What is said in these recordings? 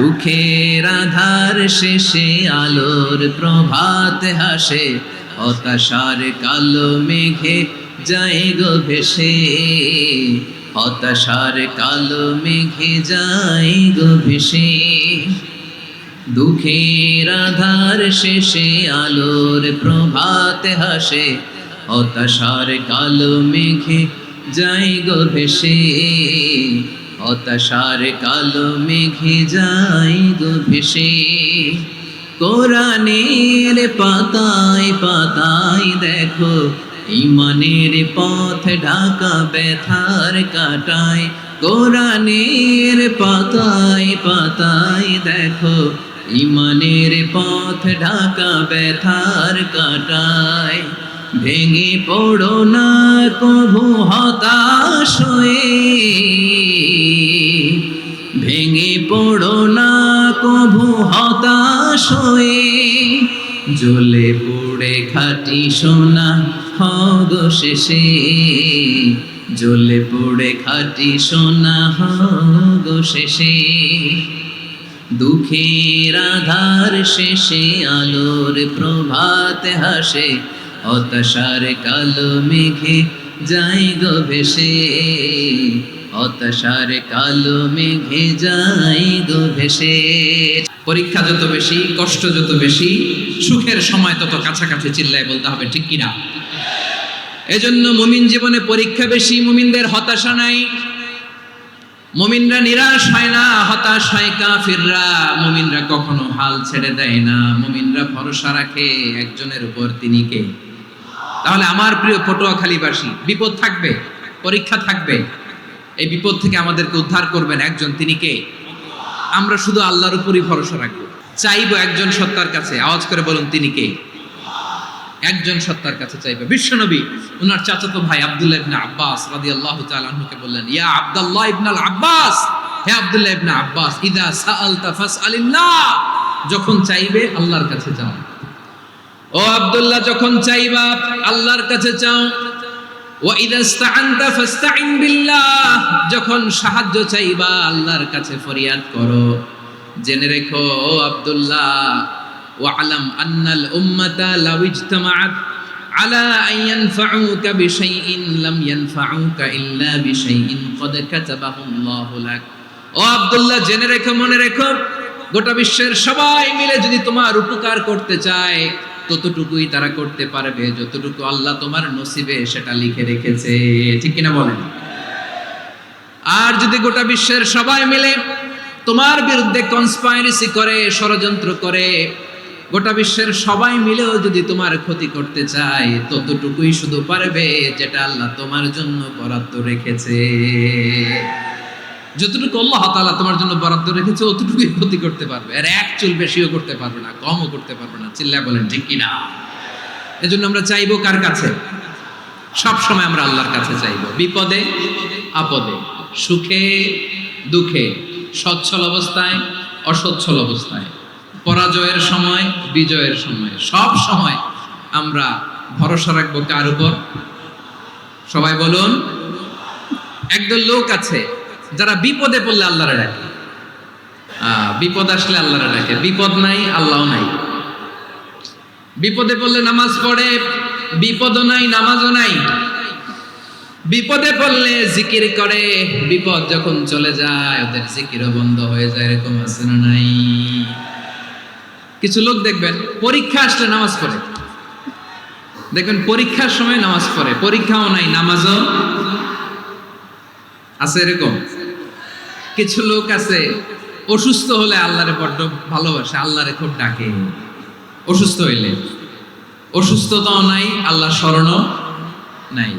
দুঃখের আধার শেষে আলোর প্রভাত হাসে, হতাশার কালো মেঘে যায় গো ভেসে, হতাশার কালো মেঘে যায় গো ভেসে। দুঃখের আধার শেষে আলোর প্রভাত হাসে, হতাশার কালো মেঘে যায় গো ভেসে, হতাশার কালো মেঘে যায় গো ভেসে। কোরআনের পাতায় পাতায় দেখো ঈমানের পথ ঢাকা ব্যথার কাটায়, কোরআনের পাতায় পাতায় দেখো ঈমানের পথ ঢাকা ব্যথার কাটায়। ভেঙে পড়ো না কভু হতাশ হয়ে, ভেঙে পড়ো না কভু হতাশ হয়ে, জ্বলে পুড়ে খাঁটি সোনা হগো শেষে, জ্বলে পুড়ে খাঁটি সোনা হগো শেষে। দুঃখের আধার শেষে আলোর প্রভাত হাসে, হতাশার কালো মেঘে যায় গো ভেসে, হতাশার কালো মেঘে যায় গো ভেসে। পরীক্ষা যত বেশি, কষ্ট যত বেশি, সুখের সময় তত কাছাকাছি, চিল্লায় বলতে হবে ঠিক কিনা? এজন্য মুমিন জীবনে পরীক্ষা বেশি, মুমিনদের হতাশা নাই। মুমিনরা নিরাশ হয় না, হতাশ হয় কাফিররা। মুমিনরা কখনো হাল ছেড়ে দেয় না, মুমিনরা ভরসা রাখে একজনের উপর, তিনি কে? তাহলে আমার প্রিয় পটুয়াখালীবাসী, বিপদ থাকবে, পরীক্ষা থাকবে, এই বিপদ থেকে আমাদেরকে উদ্ধার করবেন একজন, তিনি কে? আমরা শুধু আল্লাহর উপরই ভরসা রাখবো, চাইবো একজন সত্তার কাছে। আওয়াজ করে বলুন, তিনি কে? একজন সত্তার কাছে চাইবে। বিশ্বনবী ওনার চাচাতো ভাই আব্দুল্লাহ ইবনে আব্বাস রাদিয়াল্লাহু তাআলা আনহুকে বললেন, ইয়া আব্দুল্লাহ ইবনে আব্বাস, হে আব্দুল্লাহ ইবনে আব্বাস, ইদা সাআলতা ফাসআলিল্লাহ, যখন চাইবে আল্লাহর কাছে যাও। ও আব্দুল্লাহ, যখন চাইবা আল্লাহর কাছে চাও। ওয়া ইদা ইসতাআনতা ফাসতাইন বিল্লাহ, যখন সাহায্য চাইবা আল্লাহর কাছে ফরিয়াদ করো। জেনে রেখো ও আব্দুল্লাহ, ওয়া'লাম আন্নাল উম্মাতা লাউ ইজতামাআত আলা আন ইয়ানফাউকা বিশাইইন লাম ইয়ানফাউকা ইল্লা বিশাইইন ক্বাদ কাতাবাহু আল্লাহু লাক। ও আব্দুল্লাহ, জেনে রেখো, মনে রেখো, গোটা বিশ্বের সবাই মিলে যদি তোমার উপকার করতে চায়, ততটুকুই তারা করতে পারবে যতটুকু আল্লাহ তোমার নসিবে সেটা লিখে রেখেছে। ঠিক কিনা বলেন? আর যদি গোটা বিশ্বের সবাই মিলে তোমার বিরুদ্ধে কনস্পাইরেসি করে, ষড়যন্ত্র করে, গোটা বিশ্বের সবাই মিলেও যদি তোমার ক্ষতি করতে চায়, ততটুকুই শুধু পারবে যেটা আল্লাহ তোমার জন্য বরাদ্দ রেখেছে। যতটুকু আল্লাহ তাআলা তোমার জন্য বরাদ্দ রেখেছে অতটুকুই ক্ষতি করতে পারবে, আর এক চুল বেশিও করতে পারবে না, কমও করতে পারবে না। চিল্লায় বলেন ঠিক কিনা? এজন্য আমরা চাইবো কার কাছে? সব সময় আমরা আল্লাহর কাছে চাইবো, বিপদে আপদে, সুখে দুঃখে, সচ্ছল অবস্থায় অসচ্ছল অবস্থায়, পরাজয়ের সময় বিজয়ের সময়, সব সময় আমরা ভরসা রাখবো কার উপর? সবাই বলুন। একদল লোক আছে যারা বিপদে পড়লে আল্লাহরে ডাকে, বিপদ আসলে আল্লাহরে ডাকে, বিপদ নাই আল্লাহও নাই। বিপদে পড়লে নামাজ পড়ে, বিপদও নাই নামাজও নাই। বিপদে পড়লে জিকির করে, বিপদ যখন চলে যায় ওদের জিকিরও বন্ধ হয়ে যায়। এরকম আছে না নাই? কিছু লোক দেখবেন পরীক্ষা আসলে নামাজ পড়ে, দেখবেন পরীক্ষার সময় নামাজ পড়ে, পরীক্ষাও নাই নামাজও আছে। এরকম কিছু লোক আছে অসুস্থ হলে আল্লাহরে বড্ড ভালোবাসে, আল্লাহরে খুব ডাকে। অসুস্থ হইলে অসুস্থতাও নাই, আল্লাহ স্মরণও নাই।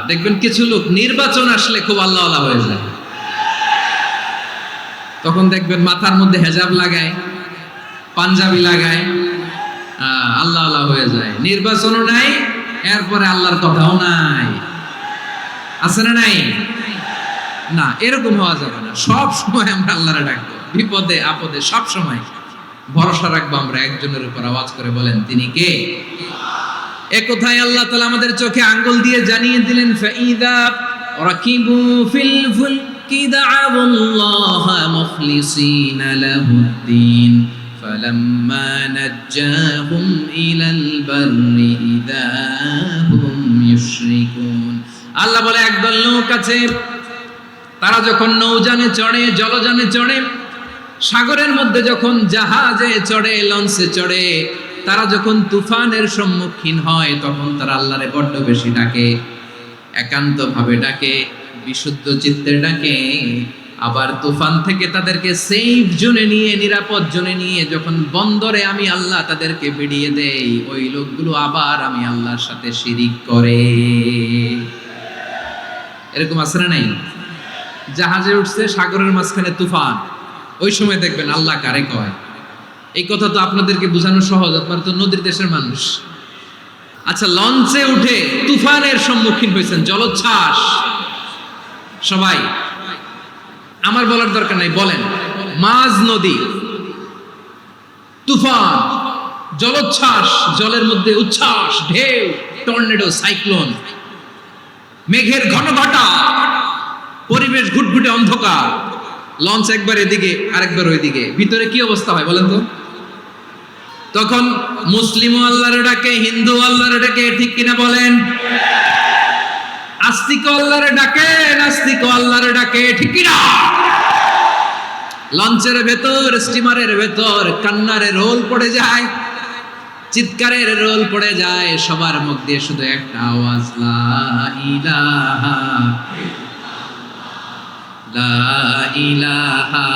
দেখবেন কিছু লোক নির্বাচন আসলে খুব আল্লাহ আল্লাহ হয়ে যায়, তখন দেখবেন মাথার মধ্যে হেজাব লাগায়, পাঞ্জাবি লাগায়, আল্লাহ আল্লাহ হয়ে যায়। নির্বাচনও নাই, এরপরে আল্লাহর কথাও নাই। আছে না নাই? না, এরকম হওয়া যাবে না। সব সময় আমরা আল্লাহরে ডাকবো, বিপদে আপদে সব সময় ভরসা রাখবো আমরা একজনের উপর। আওয়াজ করে বলেন, তিনি কে? এ কথায় আল্লাহ তাআলা আমাদের চোখে আঙ্গুল দিয়ে জানিয়ে দিলেন, ফাইদা রাকিবু ফিল ফুলক دعوا الله مخلصين له الدين فلما نجاهم إلى البر إذا هم يشركون আল্লাহ বলে একদল লোক আছে তারা যখন নৌযানে চড়ে জলযানে চড়ে সাগরের মধ্যে যখন জাহাজে চড়ে লঞ্চে চড়ে তারা যখন তুফানের সম্মুখীন হয় তখন তারা আল্লাহরে বড্ড বেশি ডাকে একান্তভাবে ডাকে বিশুদ্ধ চিত্তে ডাকে আবার তুফান থেকে তাদেরকে সেফ জোনে নিয়ে নিরাপদ জোনে নিয়ে যখন বন্দরে আমি আল্লাহ তাদেরকে ভিড়িয়ে দেই ওই লোকগুলো আবার আমি আল্লাহর সাথে শিরিক করে এরকম আছে না নাই জাহাজে উঠছে সাগরের মাঝখানে তুফান ওই সময় দেখবেন আল্লাহ কারে কয় এই কথা তো আপনাদেরকে বোঝানো সহজ আপনারা তো নদীর দেশের মানুষ আচ্ছা লঞ্চে উঠে তুফানের সম্মুখীন হয়েছেন জলোচ্ছ্বাস সবাই আমার বলার দরকার নাই বলেন মাঝ নদী তুফান জলোচ্ছ্বাস জলের মধ্যে উচ্ছ্বাস ঢেউ টর্নেডো সাইক্লোন মেঘের ঘনঘটা পরিবেশ ঘুটঘুটে অন্ধকার লঞ্চ একবার এদিকে আরেকবার ওইদিকে ভিতরে কি অবস্থা হয় বলেন তো তখন মুসলিম আল্লাহর ডাকে হিন্দু আল্লাহর ডাকে ঠিক কিনা বলেন আস্তিক আল্লাহর ডাকে নাস্তিক আল্লাহর ডাকে ঠিক কিনা লঞ্চের ভেতর স্টিমারের ভেতর কান্নারে রোল পড়ে যায় চিৎকারের রোল পড়ে যায় সবার মুখ দিয়ে শুধু একটা আওয়াজ লা ইলাহা লা ইলাহা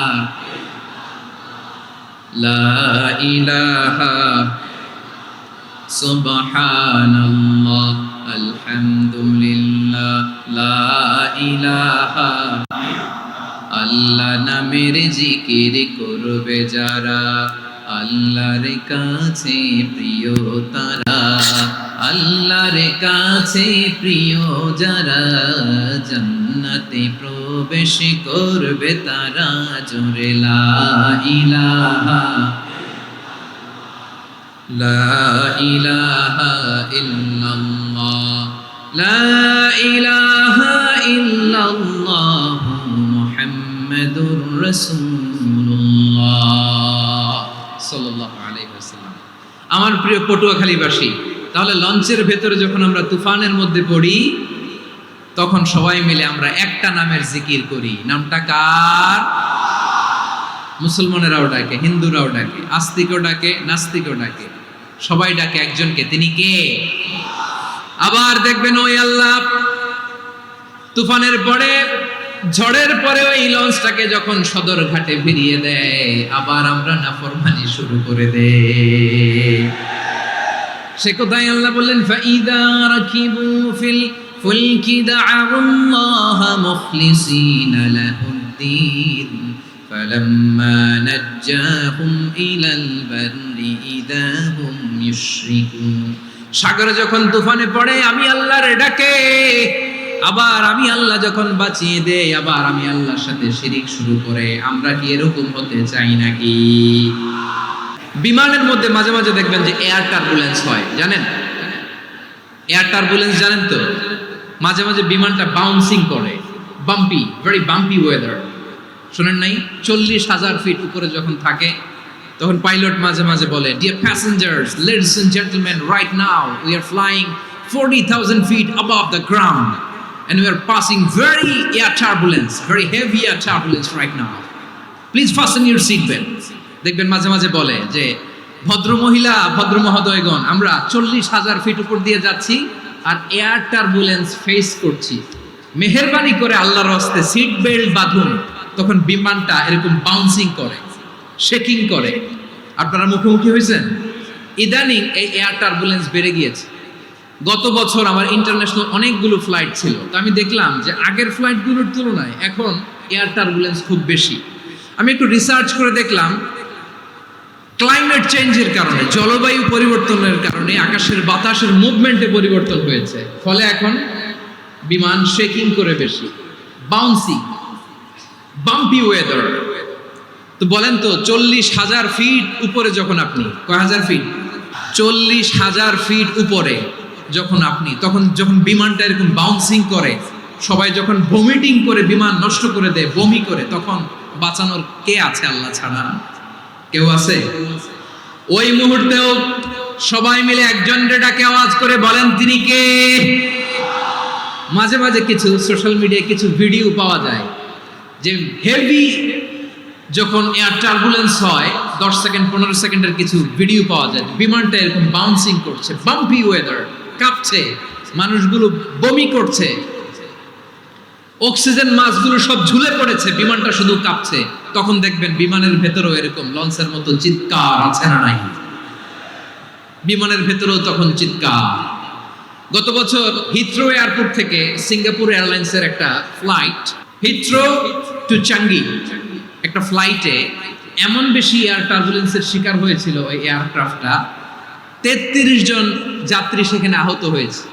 লা ইলাহা সুবহানাল্লাহ আলহামদুলিল্লাহ লা ইলাহা আল্লাহ নামের জিকির করবে যারা আল্লাহর কাছে প্রিয় তারা আল্লাহর কাছে প্রিয় যারা জান্নাতে প্রবেশ করবে তারা জোরে লা ইলাহা লা ইলাহা ইল্লাল্লাহ লা ইলাহা ইল্লাল্লাহ মুহাম্মাদুর রাসূলুল্লাহ সাল্লাল্লাহু আলাইহি ওয়াসাল্লাম আমার প্রিয় পটুয়াখালীবাসী তাহলে লঞ্চের ভেতরে যখন আমরা তুফানের মধ্যে পড়ি তখন সবাই মিলে আমরা একটা নামের জিকির করি নামটা কার মুসলমানেরাও ডাকে হিন্দুরাও ডাকে আস্তিকও ডাকে নাস্তিকও ডাকে সবাই ডাকে একজনকে তিনি কে আবার দেখবেন ওই আল্লাহ তুফানের পরে ঝড়ের পরে ওই লঞ্চটাকে যখন সদর ঘাটে ফিরিয়ে দেয় আবার আমরা নাফরমানি শুরু করে দেই সে কোথায় আল্লাহ বললেন ফাইদা রাকিবু ফিল ফুলকি দা'আল্লাহ মুখলিসিনা লাহুদ্দিন ফালাম্মা নাজ্জাহুম ইলাল বাররি ইযা হুম ইউশরিকুন সাগরে যখন তুফানে পড়ে আমি আল্লাহর ডাকে আবার আমি আল্লাহ যখন বাঁচিয়ে দেই আবার আমি আল্লাহর সাথে শিরিক শুরু করে আমরা কি এরকম হতে চাই নাকি বিমানের মধ্যে মাঝে মাঝে দেখবেন যে এয়ার টার্বুলেন্স হয় জানেন এয়ার টার্বুলেন্স জানেন তো মাঝে মাঝে বিমানটা বাউন্সিং করে বাম্পি ভেরি বাম্পি ওয়েদার শুনেন নাই 40,000 ফিট উপরে যখন থাকে তখন পাইলট মাঝে মাঝে বলে dear passengers ladies and gentleman right now we are flying 40,000 feet above the ground and we are passing very air turbulence very heavy air turbulence right now please fasten your seat belts দেখবেন মাঝে মাঝে বলে যে ভদ্র মহিলা ভদ্র মহোদয়গণ আমরা 40,000 ফিট উপর দিয়ে যাচ্ছি আর এয়ার টার্বুলেন্স ফেস করছি মেহেরবানি করে আল্লাহর রাস্তে সিট বেল্ট বাঁধুন তখন বিমানটা এরকম বাউন্সিং করে শেকিং করে আপনারা মুখোমুখি হয়েছেন ইদানিং এই এয়ার টার্বুলেন্স বেড়ে গিয়েছে গত বছর আমার ইন্টারন্যাশনাল অনেকগুলো ফ্লাইট ছিল তো আমি দেখলাম যে আগের ফ্লাইটগুলোর তুলনায় এখন এয়ার টার্বুলেন্স খুব বেশি আমি একটু রিসার্চ করে দেখলাম ক্লাইমেট চেঞ্জের কারণে জলবায়ু পরিবর্তনের কারণে আকাশের বাতাসের মুভমেন্টে পরিবর্তন হয়েছে ফলে এখন বিমান শেকিং করে বেশি বাউন্সিং বাম্পি ওয়েদার তো বলেন তো 40,000 ফিট উপরে যখন আপনি কয় হাজার ফিট 40,000 ফিট উপরে যখন আপনি তখন যখন বিমানটা এরকম বাউন্সিং করে সবাই যখন ভমিটিং করে বিমান নষ্ট করে দেয়, বমি করে, তখন বাঁচানোর কে আছে আল্লাহ ছাড়া? কেউ আছে? ওই মুহূর্তেও সবাই মিলে একজনের ডাকে আওয়াজ করে বলেন তিনি কে? মাঝে মাঝে কিছু সোশ্যাল মিডিয়ায় কিছু ভিডিও পাওয়া যায় যে হেভি যখন এয়ার টার্বুলেন্স হয় 10 সেকেন্ড 15 সেকেন্ডের কিছু ভিডিও পাওয়া যায়, বিমানটা এরকম বাউন্সিং করছে, বাম্পি ওয়েদার, কাঁপছে, মানুষগুলো বমি করছে, অক্সিজেন মাস্কগুলো সব ঝুলে পড়েছে, বিমানটা শুধু কাঁপছে। তখন দেখবেন বিমানের ভেতরেও এরকম লঞ্চের মতো চিৎকার আছে না নাই? বিমানের ভেতরেও তখন চিৎকার। গত বছর হিথ্রো এয়ারপোর্ট থেকে সিঙ্গাপুর এয়ারলাইন্সের একটা ফ্লাইট, হিথ্রো টু চাঙ্গি, একটা ফ্লাইটে এমন বেশি এয়ার টার্বুলেন্সের শিকার হয়েছিল ওই এয়ারক্রাফটটা, 33 জন যাত্রী সেখানে আহত হয়েছে,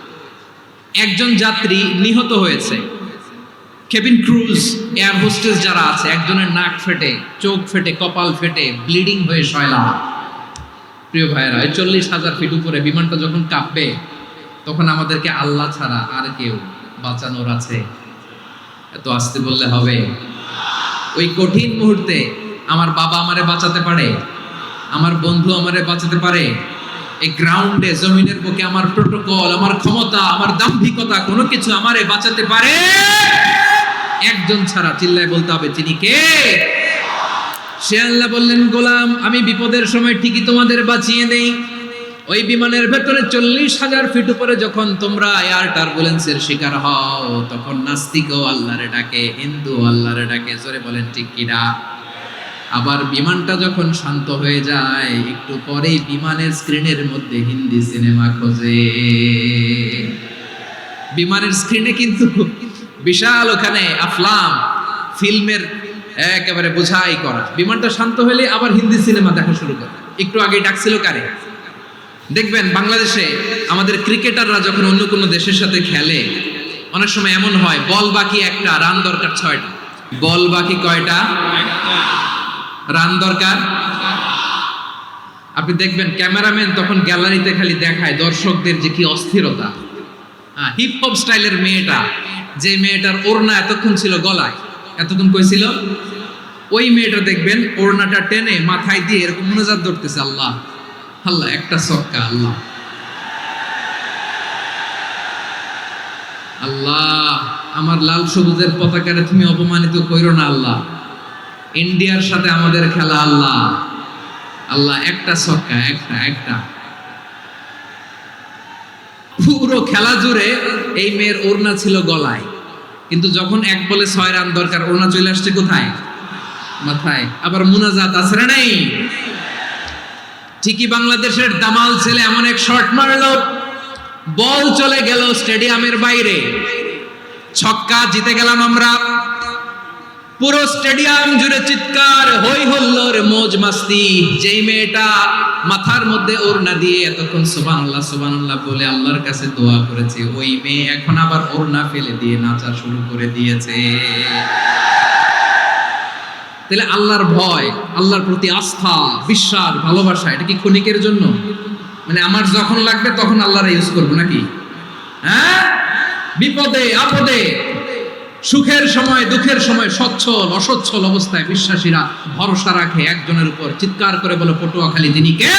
একজন যাত্রী নিহত হয়েছে। কেবিন ক্রুজ, এয়ার হোস্টেস যারা আছে, একজনের নাক ফেটে, চোখ ফেটে, কপাল ফেটে, ব্লিডিং হয়ে শয়লা। প্রিয় ভাইয়েরা, 40,000 ফিট উপরে বিমানটা যখন কাঁপবে, তখন আমাদেরকে আল্লাহ ছাড়া আর কেউ বাঁচানোর আছে? এত আস্তে বললে হবে? ওই কঠিন মুহূর্তে আমার বাবা আমারে বাঁচাতে পারে, আমার বন্ধু আমারে বাঁচাতে পারে। এই গ্রাউন্ডে, জমিনের বুকে আমার প্রোটোকল, আমার ক্ষমতা, আমার দাম্ভিকতা, কোনো কিছু আমারে বাঁচাতে পারে? একজন ছাড়া। চিল্লায় বলতে হবে তিনি কে? সে আল্লাহ বললেন, গোলাম আমি বিপদের সময় ঠিকই তোমাদের বাঁচিয়ে দেই। ওই বিমানের ভেতরে 40,000 ফিট উপরে যখন তোমরা এয়ার টার্বুলেন্সের শিকার হও, তখন নাস্তিকও আল্লাহরে ডাকে, হিন্দু আল্লাহরে ডাকে। জোরে বলেন ঠিক কিনা? আবার বিমানটা যখন শান্ত হয়ে যায়, একটু পরেই বিমানের স্ক্রিনের মধ্যে হিন্দি সিনেমা খোঁজে। বিমানের স্ক্রিনে কিন্তু বিশাল ওখানে আফলাম ফিল্মের একেবারে বোঝাই করা। বিমানটা শান্ত হলে আবার হিন্দি সিনেমা দেখা শুরু করে। একটু আগে ডাকছিল কারে? দেখবেন বাংলাদেশে আমাদের ক্রিকেটাররা যখন অন্য কোনো দেশের সাথে খেলে, অনেক সময় এমন হয় বল বাকি একটা, রান দরকার 6টা। বল বাকি কয়টা? রান দরকার। আপনি দেখবেন ক্যামেরাম্যান তখন গ্যালারিতে খালি দেখায় দর্শকদের যে কি অস্থিরতা। হিপ হপ স্টাইলের মেয়েটা, যে মেয়েটার ওড়না এতক্ষণ ছিল গলায়, এতক্ষণ কই ছিল, ওই মেয়েটা দেখবেন ওড়নাটা টেনে মাথায় দিয়ে এরকম মুনাজাত ধরতেছে, আল্লাহ আল্লাহ, একটা ছক্কা, আল্লাহ আল্লাহ, আমার লাল সবুজের পতাকারে তুমি অপমানিত কইরো না আল্লাহ, ইন্ডিয়ার সাথে আমাদের খেলা, আল্লাহ আল্লাহ, একটা ছক্কা, একটা। পুরো খেলা জুড়ে এই মেয়ের ওড়না ছিল গলায়, কিন্তু যখন 1 বলে 6 রান দরকার, ওড়না চলে আসছে কোথায়? মাথায়। আবার মুনাজাত আছে না নাই? ঠিকই বাংলাদেশের দামাল ছেলে এমন এক শট মারলো, বল চলে গেল স্টেডিয়ামের বাইরে, ছক্কা, জিতে গেলাম আমরা। পুরো স্টেডিয়াম জুড়ে চিৎকার, হই হল্লোর, মৌজ মাস্তি। যেই মেয়েটা মাথার মধ্যে ওড়না দিয়ে এতক্ষণ সুবহানাল্লাহ সুবহানাল্লাহ বলে আল্লাহর কাছে দোয়া করেছে, ওই মেয়ে এখন আবার ওড়না ফেলে দিয়ে নাচা শুরু করে দিয়েছে। তাহলে আল্লাহর ভয়, আল্লাহর প্রতি আস্থা, বিশ্বাস, ভালোবাসা, এটা কি ক্ষণিকের জন্য? মানে আমার যখন লাগবে তখন আল্লাহর ইউজ করবো নাকি? হ্যাঁ, বিপদে আপদে, সুখের সময় দুঃখের সময়, সচ্ছল অসচ্ছল অবস্থায় বিশ্বাসীরা ভরসা রাখে একজনের উপর। চিৎকার করে বলো পটুয়াখালী তিনি কে?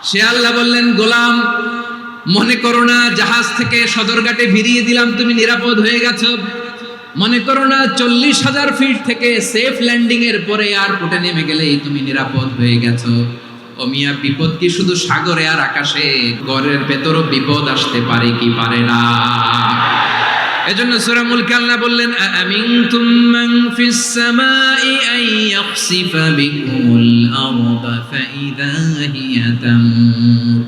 সে আল্লাহ বললেন, গোলাম মনে করো না জাহাজ থেকে সদরঘাটে ভিড়িয়ে দিলাম তুমি নিরাপদ হয়ে গেছো। মনে করো না 40,000 ফিট থেকে সেফ ল্যান্ডিং এর পরে এয়ারপোর্টে নেমে গেলেই তুমি নিরাপদ হয়ে গেছো। ও মিয়া, বিপদ কি শুধু সাগরে আর আকাশে? ঘরের ভেতরও বিপদ আসতে পারে কি পারে না? এজন্য সূরা মুলক আল্লাহ বললেন, আমিনতুম মান ফিস সামাই আন ইয়াখসিফা বিকুমুল আরদা ফাইদা হিয়া তামুর।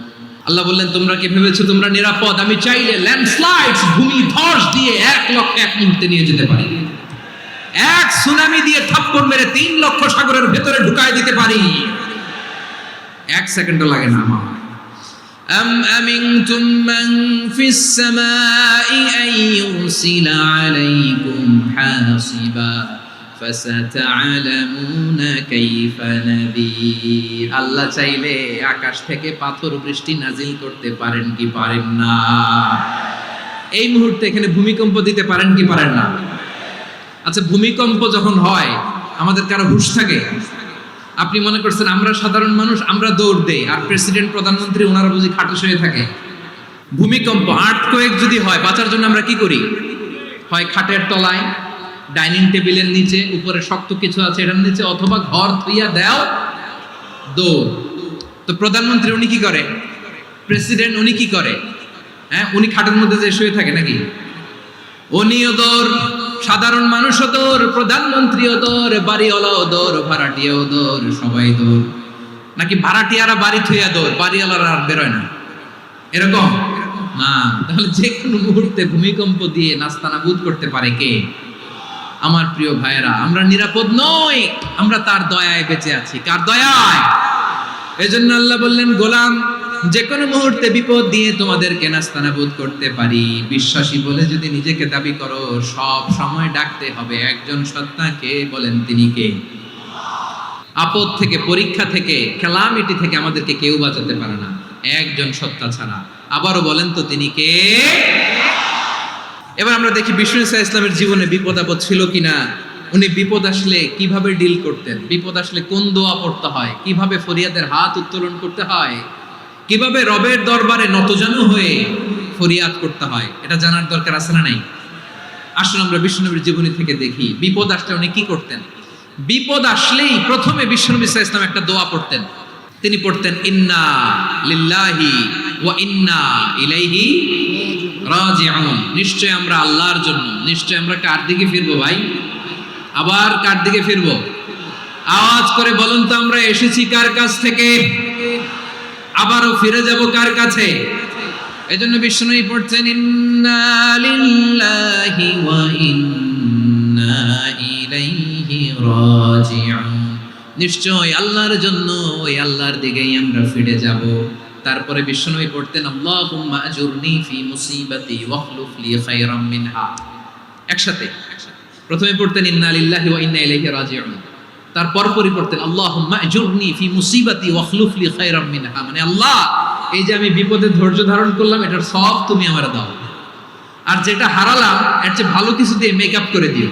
আল্লাহ বললেন, তোমরা কি ভেবেছো তোমরা নিরাপদ? আমি চাইলে ল্যান্ডস্লাইডস, ভূমি ধস দিয়ে 1 লক্ষ 1 মুহূর্তে নিয়ে যেতে পারি। এক সুনামি দিয়ে থাপ্পড় মেরে 3 লক্ষ সাগরের ভেতরে ঢুকায় দিতে পারি। 1 সেকেন্ডও লাগে না আমার। أم أمنتم من في السماء أن يرسل عليكم حاصبا فستعلمون كيف نذير। আল্লাহ চাইলে আকাশ থেকে পাথর বৃষ্টি নাজিল করতে পারেন কি পারেন না? এই মুহূর্তে এখানে ভূমিকম্প দিতে পারেন কি পারেন না? আচ্ছা, ভূমিকম্প যখন হয় আমাদের কারো হুঁশ থাকে? আপনি মনে করছেন আমরা সাধারণ মানুষ, আমরা দৌড় দেই, আর প্রেসিডেন্ট প্রধানমন্ত্রী ওনারা বুঝি খাটে শুয়ে থাকে? ভূমিকম্প, আর্থকোয়েক যদি হয়, বাঁচার জন্য আমরা কি করি? হয় খাটের তলায়, ডাইনিং টেবিলের নিচে, উপরে শক্ত কিছু আছে এটার নিচে, অথবা ঘর থুইয়া দেও দৌড়। তো প্রধানমন্ত্রী উনি কি করে? প্রেসিডেন্ট উনি কি করে? হ্যাঁ, উনি খাটের মধ্যে যে শুয়ে থাকে নাকি? উনিও দৌড়, সাধারণ মানুষও দৌড়, প্রধানমন্ত্রীও দৌড়, বাড়িওয়ালাও দৌড়, ভাড়াটিয়াও দৌড়, সবাই দৌড়। নাকি ভাড়াটিয়ারা বাড়ি থুইয়া দৌড়, বাড়িওয়ালারা আর বেরোয় না? এরকম না। তাহলে যে কোনো মুহূর্তে ভূমিকম্প দিয়ে নাস্তানাবুদ করতে পারে কে? আমার প্রিয় ভাইয়েরা, আমরা নিরাপদ নই, আমরা তার দয়ায় বেঁচে আছি। কার দয়ায়? এজন্য আল্লাহ বললেন, গোলাম, যে কোনো মুহূর্তে বিপদ দিয়ে তোমাদেরকে নাস্তানাবুদ করতে পারি। বিশ্বাসী বলে যদি নিজেকে দাবি করো, সব সময় ডাকতে হবে একজন সত্তাকে। বলেন তিনি কে? আপদ থেকে, পরীক্ষা থেকে, ক্যালামিটি থেকে আমাদেরকে কেউ বাঁচাতে পারে না একজন সত্তা ছাড়া। আবারও বলেন তো তিনি কে? এবার আমরা দেখি বিষ্ণু ইসা ইসলামের জীবনে বিপদ আপদ ছিল কিনা। উনি বিপদ আসলে কিভাবে ডিল করতেন, বিপদ আসলে কোন দোয়া পড়তে হয়, কিভাবে ফরিয়াদের হাত উত্তোলন করতে হয়, কিভাবে রবের দরবারে নতজানু হয়ে ফরিয়াদ করতে হয়, এটা জানার দরকার আছে না নাই? আসলে আমরা বিষ্ণুনবীর জীবনী থেকে দেখি বিপদ আসলে উনি কি করতেন। বিপদ আসলেই প্রথমে বিষ্ণু ইসা ইসলাম একটা দোয়া পড়তেন। তিনি পড়তেন, ইন্না লিল্লাহি ওয়া ইন্না ইলাইহি রাজিউন। নিশ্চয় আমরা আল্লাহর জন্য, নিশ্চয় আমরা কার দিকে ফিরবো ভাই? আবার কার দিকে ফিরবো? আওয়াজ করে বলুন তো, আমরা এসেছি কার কাছ থেকে, আবারও ফিরে যাব কার কাছে? এজন্য বিষ্ণুই পড়ছেন, ইন্না লিল্লাহি ওয়া ইন্না ইলাইহি রাজিউন। নিশ্চয় আল্লাহর জন্য, ওই আল্লাহর দিকেই আমরা ফিরে যাব। তারপরে বিষ্ণুই পড়তেন, আল্লাহুম্মা আজুরনি ফি মুসিবাতি ওয়াখলুফ লি খায়রাম মিনহা। একসাথে প্রথমে পড়তেন ইন্না লিল্লাহি ওয়া ইন্না ইলাইহি রাজিউন, তারপর পরে পড়তেন আল্লাহুম্মা আজুরনি ফি মুসিবাতি ওয়াখলুফ লি খায়রাম মিনহা। মানে আল্লাহ, এই যে আমি বিপদে ধৈর্য ধারণ করলাম, এটার সব তুমি আমারে দাও, আর যেটা হারালাম এর চেয়ে ভালো কিছু দিয়ে মেকআপ করে দিও,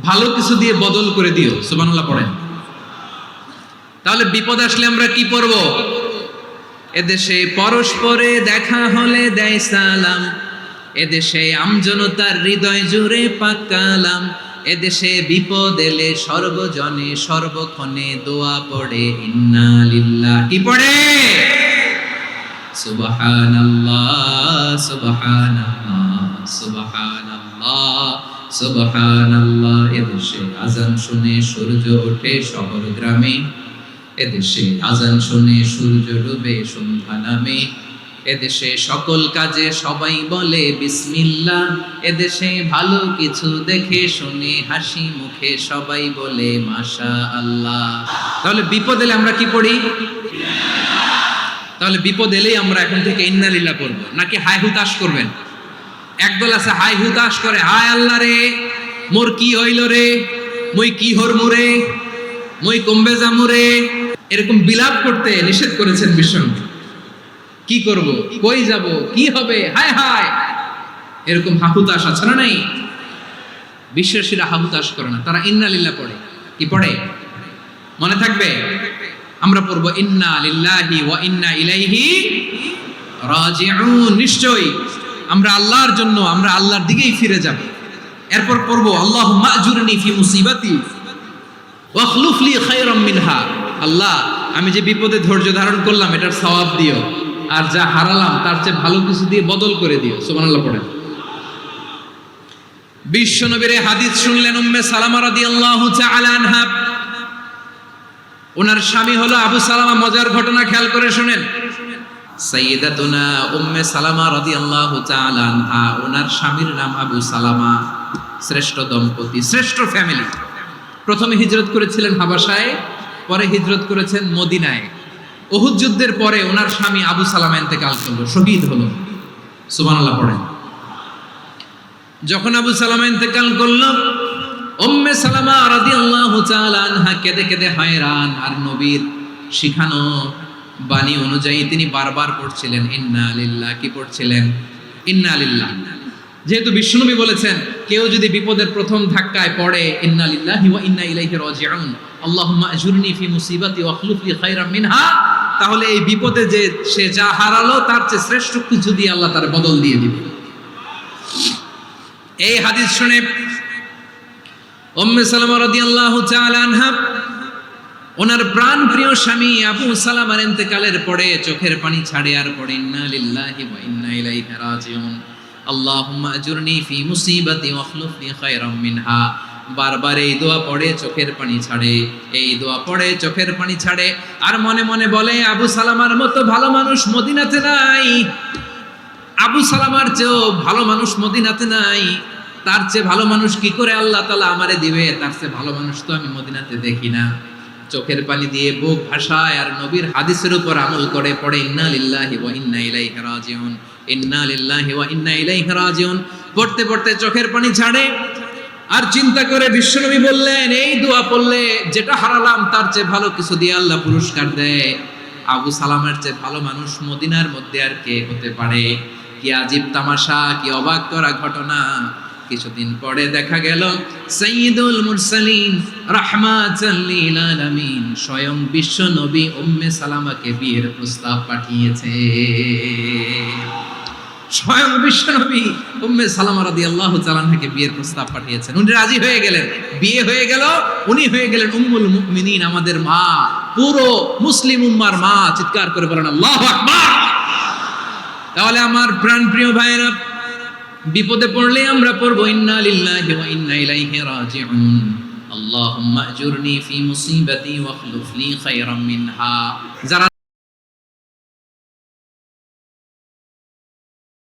ভালো কিছু দিয়ে বদল করে দিও। সুবহানাল্লাহ পড়েন। তাহলে বিপদ আসলে আমরা কি পড়ব? এদেশে পরস্পরে দেখা হলে দেয় সালাম, এদেশে আমজনতার হৃদয় জুড়ে পাক কালাম, এদেশে বিপদ এলে সর্বজনে সর্বক্ষণে দোয়া পড়ে ইন্না লিল্লাহ। কি পড়ে? সুবহানাল্লাহ সুবহানাল্লাহ সুবহানাল্লাহ সুবহানাল্লাহ। এদেশে আজান শুনে সূর্য ওঠে শহর গ্রামে, এদেশে আজান শুনে সূর্য ডুবে সন্ধ্যা নামে, এদেশে সকল কাজে সবাই বলে বিসমিল্লাহ, এদেশে ভালো কিছু দেখে শুনে হাসি মুখে সবাই বলে মাশাআল্লাহ। তাহলে বিপদ এলে আমরা কি পড়ি? তাহলে বিপদ এলেই আমরা এখন থেকে ইন্না লিল্লাহ পড়ব, নাকি হাই হুতাশ করবেন? একদল আছে হাই হুতাশ করে, হায় আল্লাহ রে মোর কি হইল রে, মই কি হরমু রে, মই কমবে যামু রে, এরকম বিলাপ করতে নিষেধ করেছেন বিষ্ণু। কি করব, কই যাব, কি হবে, হায় হায়, এরকম হাহুতাশ আছে না নাই? বিশ্বাসীরা হাহুতাশ করে না, তারা ইন্না লিল্লাহ পড়ে। কি পড়ে মনে থাকবে? আমরা পড়বো ইন্না লিল্লাহি ওয়া ইন্না ইলাইহি রাজিউন। নিশ্চয়ই আমরা আল্লাহর জন্য, আমরা আল্লাহর দিকেই ফিরে যাব। এরপর পড়বো আল্লাহুম্মা আজুরনি ফি মুসিবাতি ওয়াখলুফ লি খায়রাম মিনহা। আল্লাহ, আমি যে বিপদে ধৈর্য ধারণ করলাম এটার সওয়াব দিও, আর যা হারালাম তার চেয়ে ভালো কিছু দিয়ে বদল করে দিও। সুবহানাল্লাহ পড়েন। বিশ্ব নবীর হাদিস শুনলেন উম্মে সালামা রাদিয়াল্লাহু তাআলা আনহা। ওনার স্বামী হলো আবু সালামা। মজার ঘটনা খেয়াল করে শুনেন। সাইয়্যিদাতুনা উম্মে সালামা রাদিয়াল্লাহু তাআলা আনহা, ওনার স্বামীর নাম আবু সালামা। শ্রেষ্ঠ দম্পতি, শ্রেষ্ঠ ফ্যামিলি। প্রথমে হিজরত করেছিলেন হাবাসায়, পরে হিজরত করেছেন মদিনায়। উহুদ যুদ্ধের পরে ওনার স্বামী আবু সালামা ইন্তেকাল করলো, শহীদ হলো। সুবহানাল্লাহ পড়েন। যখন আবু সালামা ইন্তেকাল করলো, উম্মে সালামা রাদিয়াল্লাহু তাআলা আনহা কেঁদে কেঁদে হয়রান। আর নবীর শিখানো বাণী অনুযায়ী তিনি বারবার পড়ছিলেন ইন্না লিল্লাহ। কি পড়ছিলেন? ইন্না লিল্লাহ। যেহেতু বিশ্বনবী বলেছেন কেউ যদি বিপদের প্রথম ধাক্কায় পড়ে ইন্না লিল্লাহি ওয়া ইন্না ইলাইহি রাজিউন, আল্লাহুম্মা আজুরনি ফি মুসিবাতি ওয়া আখলুফ লি খায়রাম মিনহা, তাহলে এই বিপদে যে সে যা হারালো তার চেয়ে শ্রেষ্ঠ কিছু দিয়ে আল্লাহ তার বদল দিয়ে দিবে। এই হাদিস শুনে উম্মে সালামা রাদিয়াল্লাহু তাআলা আনহা ওনার প্রাণ প্রিয় স্বামী আবু সালামার ইন্তেকালের পরে চোখের পানি ছাড়ে আর পড়ে ইন্না লিল্লাহি ওয়া ইন্না ইলাইহি রাজিউন, আল্লাহুম্মা আজুরনি ফি মুসিবাতি ওয়া আখলুফ লি খায়রাম মিনহা। বারবার এই দোয়া পড়ে চোখের পানি ছাড়ে, এই দোয়া পড়ে চোখের পানি ছাড়ে, আর মনে মনে বলে আবু সালামার মতো ভালো মানুষ মদিনাতে নাই, আবু সালামার চেয়েও ভালো মানুষ মদিনাতে নাই, তার চেয়ে ভালো মানুষ কি করে আল্লাহ তাআলা আমারে দিবে, তার চেয়ে ভালো মানুষ তো আমি মদিনাতে দেখি না। চোখের পানি দিয়ে বুক ভাসায় আর নবীর হাদিসের উপর আমল করে পড়ে ইন্না লিল্লাহি ওয়া ইন্না ইলাইহি রাজিউন, ইন্না লিল্লাহি ওয়া ইন্না ইলাইহি রাজিউন। পড়তে পড়তে চোখের পানি ছাড়ে আর চিন্তা করে বিশ্বনবী বললেন এই দোয়া পড়লে যেটা হারালাম তার চেয়ে ভালো কিছু দিয়ে আল্লাহ পুরস্কার দেয়। আবু সালামের চেয়ে ভালো মানুষ মদিনার মধ্যে আর কে হতে পারে? কি আজীব তামাশা, কি অবাক করা ঘটনা। কিছুদিন পরে দেখা গেল সাইয়্যিদুল মুরসালিন রাহমাতাল লিল আলামিন স্বয়ং বিশ্ব নবী উম্মে সালামাকে বিয়ের প্রস্তাব পাঠিয়েছে। স্বয়ং বিশ্ব নবী উম্মে সালামা রাদিয়াল্লাহু তাআলা আনহাকে বিয়ের প্রস্তাব পাঠিয়েছেন। উনি রাজি হয়ে গেলেন, বিয়ে হয়ে গেল, উনি হয়ে গেলেন উম্মুল মুমিনিন, আমাদের মা, পুরো মুসলিম উম্মার মা। চিৎকার করে বলেন আল্লাহু আকবার। তাহলে আমার প্রাণ প্রিয় ভাইরা, বিপদে পড়লে আমরা পড়বো ইন্না লিল্লাহি ওয়া ইন্না ইলাইহি রাজিউন, আল্লাহুম্মা আজুরনি ফি মুসিবাতি ওয়া আখলুফ লি খায়রাম মিনহা। যারা